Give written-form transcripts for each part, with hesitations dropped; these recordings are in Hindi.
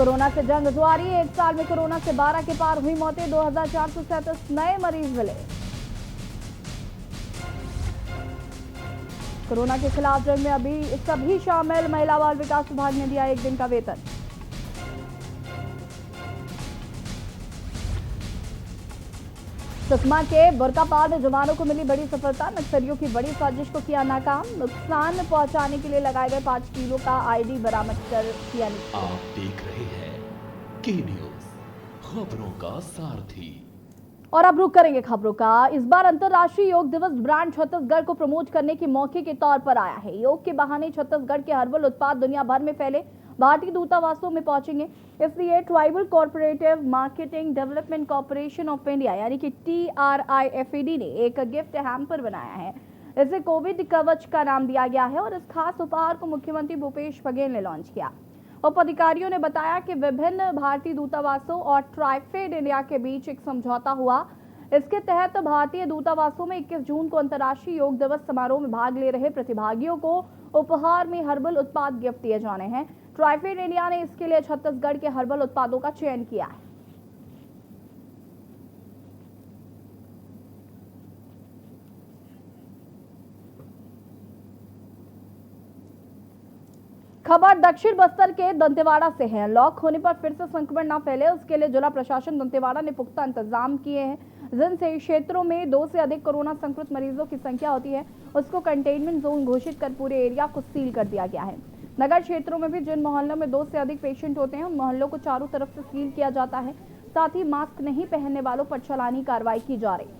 कोरोना से जंग जारी, एक साल में कोरोना से 12 के पार हुई मौतें, 2437 नए मरीज मिले। कोरोना के खिलाफ जंग में अभी सभी शामिल, महिला बाल विकास विभाग ने दिया 1 दिन का वेतन। सुकमा के बुरकापाल में जवानों को मिली बड़ी सफलता, नक्सलियों की बड़ी साजिश को किया नाकाम, नुकसान पहुंचाने के लिए लगाए गए 5 किलो का आईडी बरामद कर किया निष्क्रिय। आप देख रहे हैं के न्यूज, खबरों का सारथी। और अब रुक करेंगे खबरों का। इस बार अंतर्राष्ट्रीय योग दिवस ब्रांड छत्तीसगढ़ को प्रमोट करने के मौके के तौर पर आया है। योग के बहाने छत्तीसगढ़ के हर्बल उत्पाद दुनिया भर में फैले भारतीय दूतावासों में पहुंचेंगे। इसलिए tribal corporative marketing development corporation of India यानी कि TRIFED ने एक गिफ्ट हैम्पर बनाया है। इसे कोविड कवच का नाम दिया गया है और इस खास उपहार को मुख्यमंत्री भूपेश बघेल ने लॉन्च किया। उप अधिकारियों ने बताया कि विभिन्न भारतीय दूतावासों और ट्राइफेड इंडिया के बीच एक समझौता हुआ। इसके तहत भारतीय दूतावासों में 21 जून को अंतर्राष्ट्रीय योग दिवस समारोह में भाग ले रहे प्रतिभागियों को उपहार में हर्बल उत्पाद गिफ्ट दिए जाने हैं। ट्राइफेड इंडिया ने इसके लिए छत्तीसगढ़ के हर्बल उत्पादों का चयन किया है। खबर दक्षिण बस्तर के दंतेवाड़ा से है। लॉक होने पर फिर से संक्रमण न फैले, उसके लिए जिला प्रशासन दंतेवाड़ा ने पुख्ता इंतजाम किए हैं। जिन से क्षेत्रों में 2 से अधिक कोरोना संक्रमित मरीजों की संख्या होती है उसको कंटेनमेंट जोन घोषित कर पूरे एरिया को सील कर दिया गया है। नगर क्षेत्रों में भी जिन मोहल्लों में 2 से अधिक पेशेंट होते हैं उन मोहल्लों को चारों तरफ से सील किया जाता है। साथ ही मास्क नहीं पहनने वालों पर चालानी कार्रवाई की जा रही है।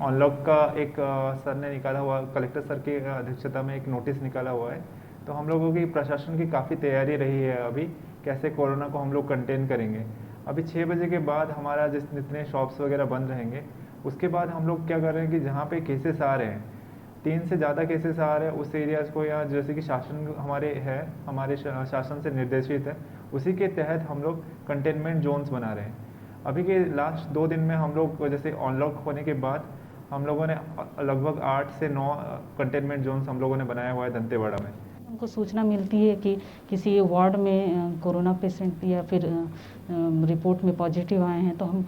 अनलॉक का एक सर ने निकाला हुआ, कलेक्टर सर की अध्यक्षता में एक नोटिस निकाला हुआ है। तो हम लोगों की प्रशासन की काफ़ी तैयारी रही है अभी कैसे कोरोना को हम लोग कंटेन करेंगे। अभी 6 बजे के बाद हमारा जितने शॉप्स वगैरह बंद रहेंगे, उसके बाद हम लोग क्या कर रहे हैं कि जहाँ पे केसेस आ रहे हैं, 3 से ज़्यादा केसेस आ रहे हैं उस एरियाज़ को, या जैसे कि शासन हमारे शासन से निर्देशित है, उसी के तहत हम लोग कंटेनमेंट जोन्स बना रहे हैं। अभी के लास्ट 2 दिन में हम लोग जैसे अनलॉक होने के बाद हम लोगों ने लगभग 8 से 9 कंटेनमेंट जोन्स हम लोगों ने बनाया हुआ है दंतेवाड़ा में। हमको सूचना मिलती है कि किसी वार्ड में कोरोना पेशेंट या फिर रिपोर्ट में पॉजिटिव आए हैं, तो हम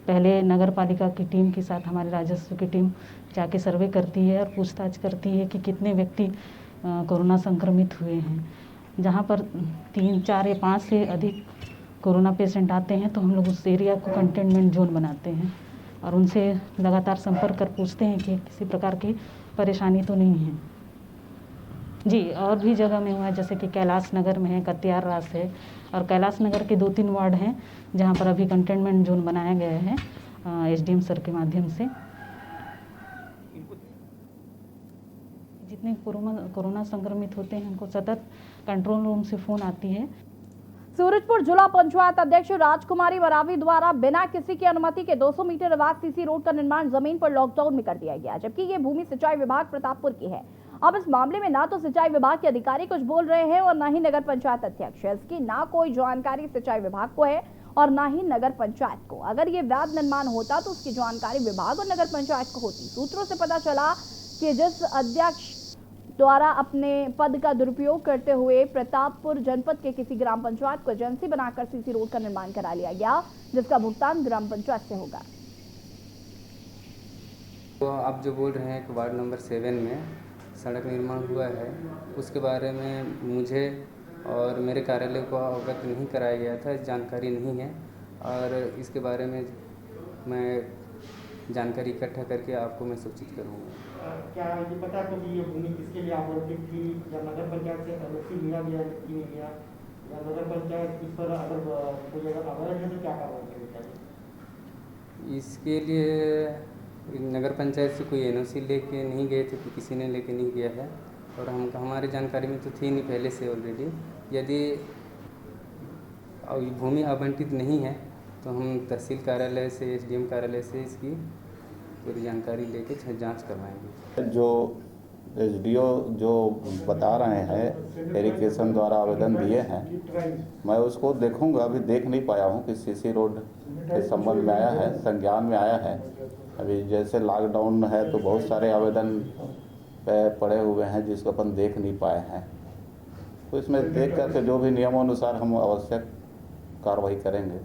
पहले नगर पालिका की टीम के साथ हमारे राजस्व की टीम जाके सर्वे करती है और पूछताछ करती है कि कितने व्यक्ति कोरोना संक्रमित हुए हैं। जहाँ पर 3, 4 या 5 से अधिक कोरोना पेशेंट आते हैं तो हम लोग उस एरिया को कंटेनमेंट जोन बनाते हैं और उनसे लगातार संपर्क कर पूछते हैं कि किसी प्रकार की परेशानी तो नहीं है। जी, और भी जगह में हुआ है, जैसे कि कैलाश नगर में है, कत्यार रास है, और कैलाश नगर के 2-3 वार्ड हैं जहां पर अभी कंटेनमेंट जोन बनाया गया है SDM सर के माध्यम से। जितने कोरोना संक्रमित होते हैं उनको सतत कंट्रोल रूम से फ़ोन आती है। सूरजपुर जिला पंचायत अध्यक्ष राजकुमारी वरावी द्वारा बिना किसी की अनुमति के 200 मीटर बाद सीसी रोड का निर्माण जमीन पर लॉकडाउन में कर दिया गया, जबकि ये भूमि सिंचाई विभाग प्रतापपुर की है। अब इस मामले में ना तो सिंचाई विभाग के अधिकारी कुछ बोल रहे हैं और ना ही नगर पंचायत अध्यक्ष। इसकी ना कोई जानकारी सिंचाई विभाग को है और ना ही नगर पंचायत को। अगर ये वैध निर्माण होता तो उसकी जानकारी विभाग और नगर पंचायत को होती। सूत्रों से पता चला कि जिस अध्यक्ष द्वारा अपने पद का दुरुपयोग करते हुए प्रतापपुर जनपद के किसी ग्राम पंचायत को एजेंसी बनाकर सीसी रोड का निर्माण करा लिया गया, जिसका भुगतान ग्राम पंचायत से होगा। तो आप जो बोल रहे हैं कि वार्ड नंबर 7 में सड़क निर्माण हुआ है, उसके बारे में मुझे और मेरे कार्यालय को अवगत नहीं कराया गया था, जानकारी नहीं है और इसके बारे में मैं जानकारी इकट्ठा करके आपको मैं सूचित करूँगा। क्या ये पता है कि ये भूमि किसके लिए आवंटित थी, या नगर पंचायत से एलओसी लिया गया कि नहीं लिया, या नगर पंचायत इस पर अगर कोई अगर अवैध है तो क्या कार्रवाई करेगी? इसके लिए नगर पंचायत से कोई एनओसी लेके नहीं गए थे, तो किसी ने लेके नहीं गया है और हमारे जानकारी में तो थी नहीं पहले से ऑलरेडी। यदि भूमि आवंटित नहीं है तो हम तहसील कार्यालय से, SDM कार्यालय से इसकी पूरी जानकारी लेके जांच करवाएंगे। जो SDO जो बता रहे हैं एरिगेशन द्वारा आवेदन दिए हैं, मैं उसको देखूंगा। अभी देख नहीं पाया हूं कि सीसी रोड के संबंध में आया है, संज्ञान में आया है। अभी जैसे लॉकडाउन है तो बहुत सारे आवेदन पे पड़े हुए हैं जिसको अपन देख नहीं पाए हैं, तो इसमें देख करके जो भी नियमानुसार हम आवश्यक कार्रवाई करेंगे।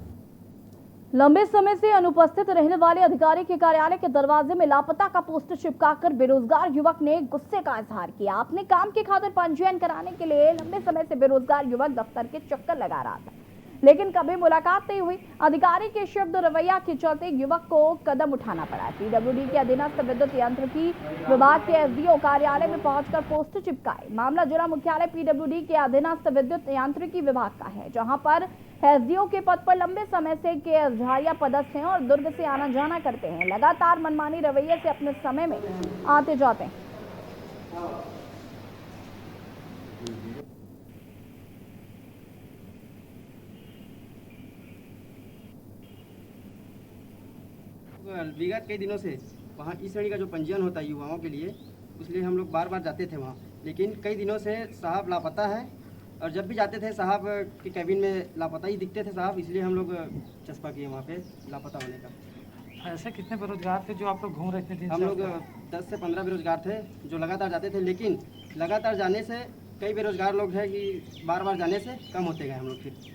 लंबे समय से अनुपस्थित रहने वाले अधिकारी के कार्यालय के दरवाजे में लापता का पोस्टर चिपकाकर बेरोजगार युवक ने गुस्से का इजहार किया। अपने काम की खातिर पंजीयन कराने के लिए लंबे समय से बेरोजगार युवक दफ्तर के चक्कर लगा रहा था, लेकिन कभी मुलाकात नहीं हुई। अधिकारी के शब्द रवैया के चलते युवक को कदम उठाना पड़ा। पीडब्ल्यूडी के अधीनस्थ विद्युत यांत्रिकी विभाग के एसडीओ कार्यालय में पहुंचकर पोस्टर चिपकाए। मामला जिला मुख्यालय पीडब्ल्यूडी के अधीनस्थ विद्युत यांत्रिकी विभाग का है, जहां पर एसडीओ के पद पर लंबे समय से के झाड़िया पदस्थ हैं और दुर्ग से आना जाना करते हैं। लगातार मनमानी रवैये से अपने समय में आते जाते हैं। विगत कई दिनों से वहाँ इस श्रेणी का जो पंजीयन होता है युवाओं के लिए, इसलिए हम लोग बार बार जाते थे वहाँ, लेकिन कई दिनों से साहब लापता है और जब भी जाते थे साहब के कैबिन में लापता ही दिखते थे साहब, इसलिए हम लोग चस्पा किए वहाँ पे लापता होने का। ऐसे कितने बेरोजगार थे जो आप लोग घूम रहे थे? हम लोग 10 से 15 बेरोजगार थे जो लगातार जाते थे, लेकिन लगातार जाने से कई बेरोजगार लोग हैं कि बार बार जाने से कम होते गए हम लोग। फिर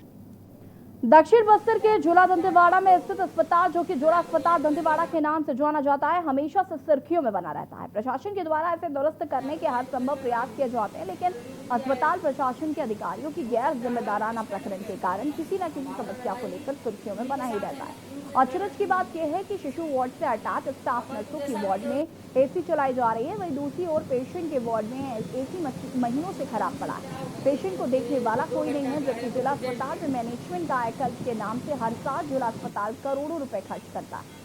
दक्षिण बस्तर के झोला दंतेवाड़ा में स्थित अस्पताल, जो कि जोड़ा अस्पताल दंतेवाड़ा के नाम से जाना जाता है, हमेशा से सुर्खियों में बना रहता है। प्रशासन के द्वारा इसे दुरुस्त करने के हर संभव प्रयास किए जाते हैं, लेकिन अस्पताल प्रशासन के अधिकारियों की गैर जिम्मेदाराना प्रकरण के कारण किसी न किसी समस्या को लेकर सुर्खियों में बना ही रहता है। अचरज की बात यह है कि शिशु वार्ड से अटैच स्टाफ नर्सों की वार्ड में एसी चलाई जा रही है, वहीं दूसरी ओर पेशेंट के वार्ड में एसी महीनों से खराब पड़ा है। पेशेंट को देखने वाला कोई नहीं है, जबकि जिला अस्पताल में मैनेजमेंट कायाकल्प के नाम से हर साल जिला अस्पताल करोड़ों रुपए खर्च करता है।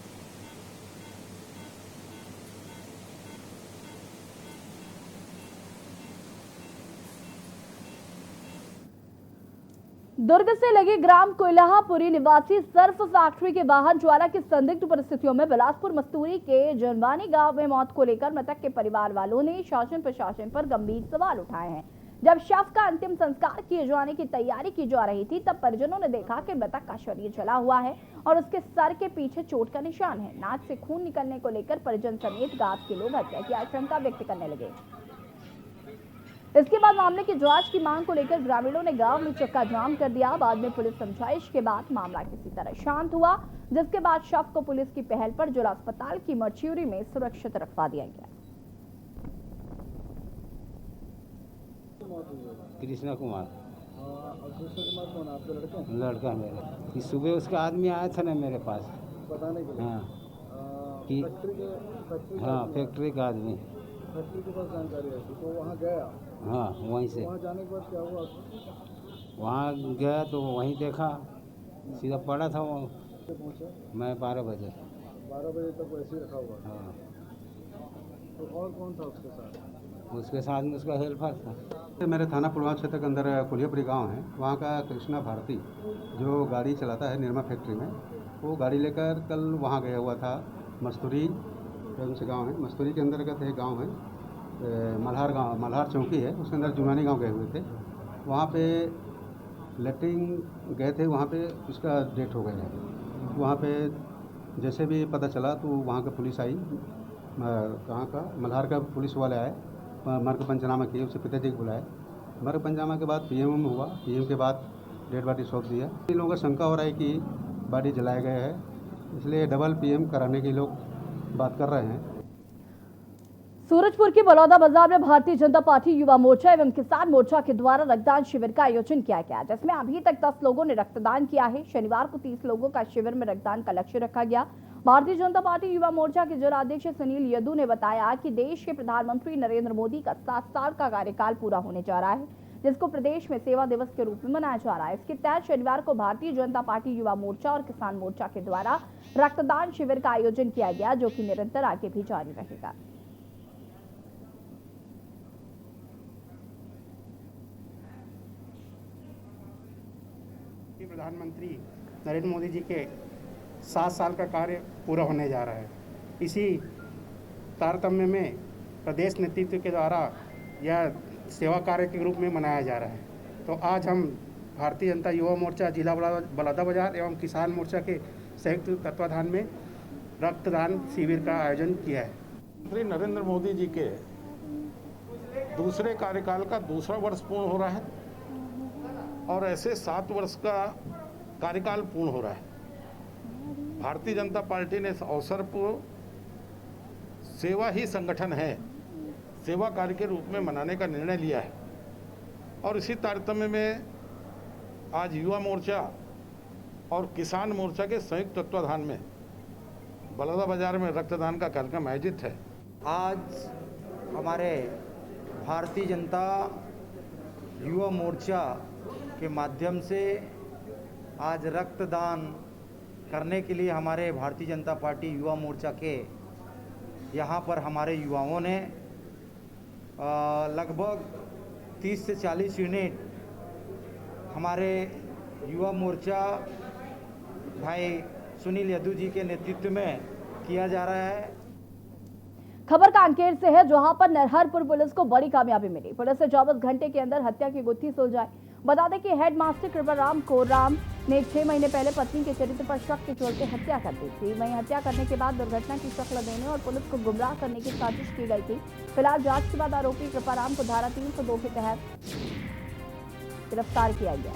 दुर्ग से लगे ग्राम कोल्हापुरी निवासी सर्फ फैक्ट्री के वाहन ज्वाला की संदिग्ध परिस्थितियों में बिलासपुर मस्तूरी के जनवानी गांव में मौत को लेकर मृतक के परिवार वालों ने शासन प्रशासन पर गंभीर सवाल उठाए हैं। जब शव का अंतिम संस्कार किए जाने की तैयारी की जा रही थी, तब परिजनों ने देखा कि मृतक का शरीर जला हुआ है और उसके सर के पीछे चोट का निशान है। नाक से खून निकलने को लेकर परिजन समेत गांव के लोग हत्या की आशंका व्यक्त करने लगे। इसके बाद मामले की जांच की मांग को लेकर ग्रामीणों ने गांव में चक्का जाम कर दिया। बाद में पुलिस समझाइश के बाद मामला किसी तरह शांत हुआ, जिसके बाद शव को पुलिस की पहल पर जिला अस्पताल की मर्च्यूरी में सुरक्षित रखवा दिया गया। कृष्णा कुमार कौन? आपका लड़का मेरा। कि सुबह उसका आदमी आया था ना मेरे पास, पता नहीं हाँ कि हाँ फैक्ट्री का आदमी, फैक्ट्री के पास जानकारी है तो वहाँ गया। हाँ वहीं से वहाँ जाने के बाद क्या हुआ? वहाँ गया तो वहीं देखा सीधा पड़ा था वो। पहुँचा मैं 12 बजे 12 बजे तक वैसे ही रखा हुआ। हाँ तो और कौन था उसके साथ? उसके साथ में उसका हेल्पर था। मेरे थाना पुलवामा क्षेत्र के अंदर कोल्हापुरी गांव है, वहाँ का कृष्णा भारती जो गाड़ी चलाता है निर्मा फैक्ट्री में, वो गाड़ी लेकर कल वहाँ गया हुआ था। मस्तूरी से गांव है, मस्तूरी के अंतर्गत एक गांव है, मल्हार गांव, मल्हार चौकी है, उसके अंदर जुनानी गांव गए हुए थे। वहाँ पे लेटरिन गए थे, वहाँ पे उसका डेथ हो गया है। वहाँ पे जैसे भी पता चला तो वहाँ का पुलिस आई, कहाँ का मल्हार का पुलिस वाले आए, मर्ग पंचनामा किए, उससे पिताजी को बुलाए। मर्ग पंचनामा के बाद पीएम हुआ, पीएम के बाद डेड बॉडी सौंप दिया। इन लोगों को शंका हो रहा है कि बॉडी जलाए गए है, इसलिए डबल पीएम कराने के लोग बात कर रहे हैं। सूरजपुर के बलौदा बाजार में भारतीय जनता पार्टी युवा मोर्चा एवं किसान मोर्चा के द्वारा रक्तदान शिविर का आयोजन किया गया, जिसमें अभी तक 10 लोगों ने रक्तदान किया है। शनिवार को 30 लोगों का शिविर में रक्तदान का लक्ष्य रखा गया। भारतीय जनता पार्टी युवा मोर्चा के जिलाध्यक्ष सुनील यदू ने बताया कि देश के प्रधानमंत्री नरेंद्र मोदी का 7 साल का कार्यकाल पूरा होने जा रहा है, जिसको प्रदेश में सेवा दिवस के रूप में मनाया जा रहा है। इसके तहत शनिवार को भारतीय जनता पार्टी युवा मोर्चा और किसान मोर्चा के द्वारा रक्तदान शिविर का आयोजन किया गया, जो कि निरंतर आगे भी जारी रहेगा। प्रधानमंत्री नरेंद्र मोदी जी के 7 साल का कार्य पूरा होने जा रहा है। इसी तारतम्य में प्रदेश नेतृत्व के द्वारा यह सेवा कार्य के रूप में मनाया जा रहा है। तो आज हम भारतीय जनता युवा मोर्चा जिला बलौदा बाजार एवं किसान मोर्चा के संयुक्त तत्वाधान में रक्तदान शिविर का आयोजन किया है। श्री नरेंद्र मोदी जी के दूसरे कार्यकाल का दूसरा वर्ष पूर्ण हो रहा है और ऐसे 7 वर्ष का कार्यकाल पूर्ण हो रहा है। भारतीय जनता पार्टी ने इस अवसर को सेवा ही संगठन है, सेवा कार्य के रूप में मनाने का निर्णय लिया है और इसी तारतम्य में आज युवा मोर्चा और किसान मोर्चा के संयुक्त तत्वाधान में बलौदा बाजार में रक्तदान का कार्यक्रम आयोजित है। आज हमारे भारतीय जनता युवा मोर्चा के माध्यम से आज रक्तदान करने के लिए हमारे भारतीय जनता पार्टी युवा मोर्चा के यहाँ पर हमारे युवाओं ने लगभग 30 से 40 यूनिट हमारे युवा मोर्चा भाई सुनील यदू जी के नेतृत्व में किया जा रहा है। खबर कांकेर से है, जहां पर नरहरपुर पुलिस को बड़ी कामयाबी मिली। पुलिस ने 24 घंटे के अंदर हत्या की गुत्थी सुलझाई। बता दें कि हेडमास्टर कृपाराम कोराम ने 6 महीने पहले पत्नी के चरित्र पर शक के चलते हत्या कर दी थी। वहीं हत्या करने के बाद दुर्घटना की शक्ल देने और पुलिस को गुमराह करने की साजिश की गई थी। फिलहाल जांच के बाद आरोपी कृपाराम को धारा 302 के तहत गिरफ्तार किया गया।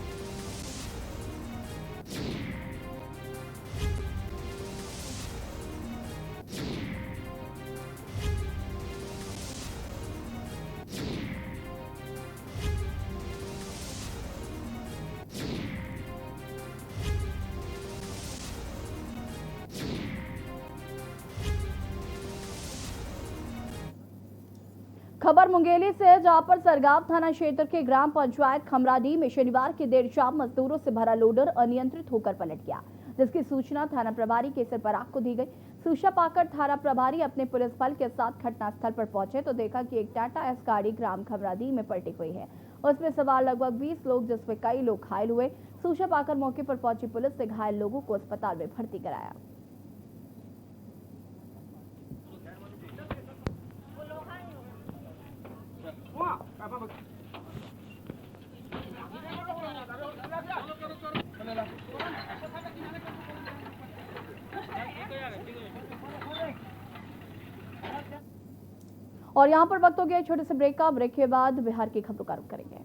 खबर मुंगेली से है, जहां पर सरगांव थाना क्षेत्र के ग्राम पंचायत खमराडी में शनिवार की देर शाम मजदूरों से भरा लोडर अनियंत्रित होकर पलट गया, जिसकी सूचना थाना प्रभारी केसर पराग को दी गई। सूचना पाकर थाना प्रभारी अपने पुलिस बल के साथ घटनास्थल पर पहुंचे तो देखा कि एक टाटा एस गाड़ी ग्राम खमराडी में पलटी हुई है। उसमें सवार लगभग 20 लोग, जिसमें कई लोग घायल हुए। सूचना पाकर मौके पर पहुंची पुलिस ने घायल लोगों को अस्पताल में भर्ती कराया। और यहाँ पर वक्त हो गया छोटे से ब्रेक का। ब्रेक के बाद बिहार की खबरों का रुख करेंगे।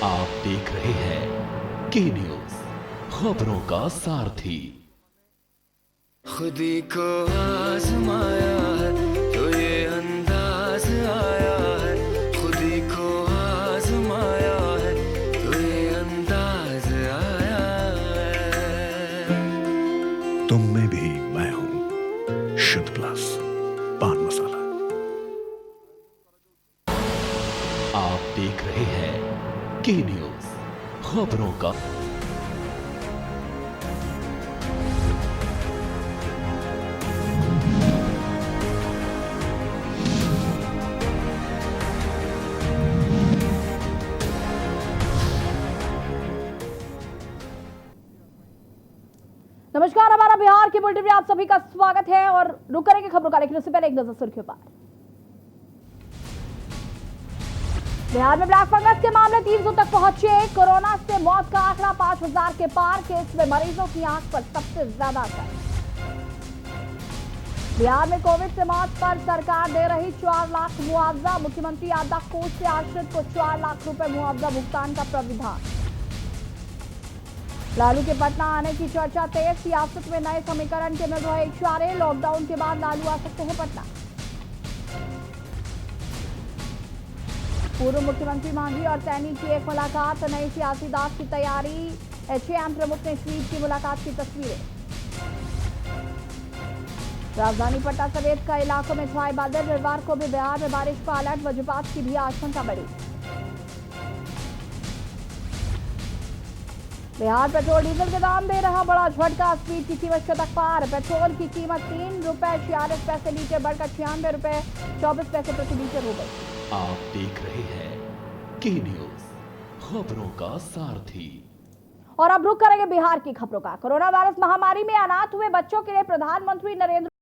आप देख रहे हैं के न्यूज, खबरों का सारथी। खुदी को आजमाया है तो ये अंदाज आया है, खुदी को आजमाया है तो ये अंदाज आया है। तुम में भी मैं हूं, शुद्ध प्लस पान मसाला। आप देख रहे हैं के न्यूज, खबरों का। नमस्कार, हमारा बिहार की बुलेटिन में आप सभी का स्वागत है और रुक करेंगे खबरों का, लेकिन उससे पहले एक नजर सुर्खियों पर। बिहार में ब्लैक फंगस के मामले 300 तक पहुंचे। कोरोना से मौत का आंकड़ा 5000 के पार। केस में मरीजों की आंख पर सबसे ज्यादा असर। बिहार में कोविड से मौत पर सरकार दे रही 4 लाख मुआवजा। मुख्यमंत्री आपदा कोष से आश्रित को 4 लाख रुपए मुआवजा भुगतान का प्राविधान। लालू के पटना आने की चर्चा तेज। सियासत में नए समीकरण के मिल रहे इशारे। लॉकडाउन के बाद लालू आ सकते हैं पटना। पूर्व मुख्यमंत्री मांझी और सैनी की एक मुलाकात। नई सियासी दाव की तैयारी। एचएएम प्रमुख ने ट्वीट की मुलाकात की तस्वीरें। राजधानी पटना समेत कई इलाकों में छाए बादल। रविवार को भी बिहार में बारिश का अलर्ट। वज्रपात की भी आशंका बढ़ी। बिहार पेट्रोल डीजल के दाम दे रहा बड़ा झटका। स्पीड की कीमत शतक पार। पेट्रोल की कीमत 3 रुपए 46 पैसे लीटर बढ़कर 96 रुपए 24 पैसे प्रति लीटर हो गई। आप देख रहे हैं के न्यूज, खबरों का सारथी। और अब रुक करेंगे बिहार की खबरों का। कोरोना वायरस महामारी में अनाथ हुए बच्चों के लिए प्रधानमंत्री नरेंद्र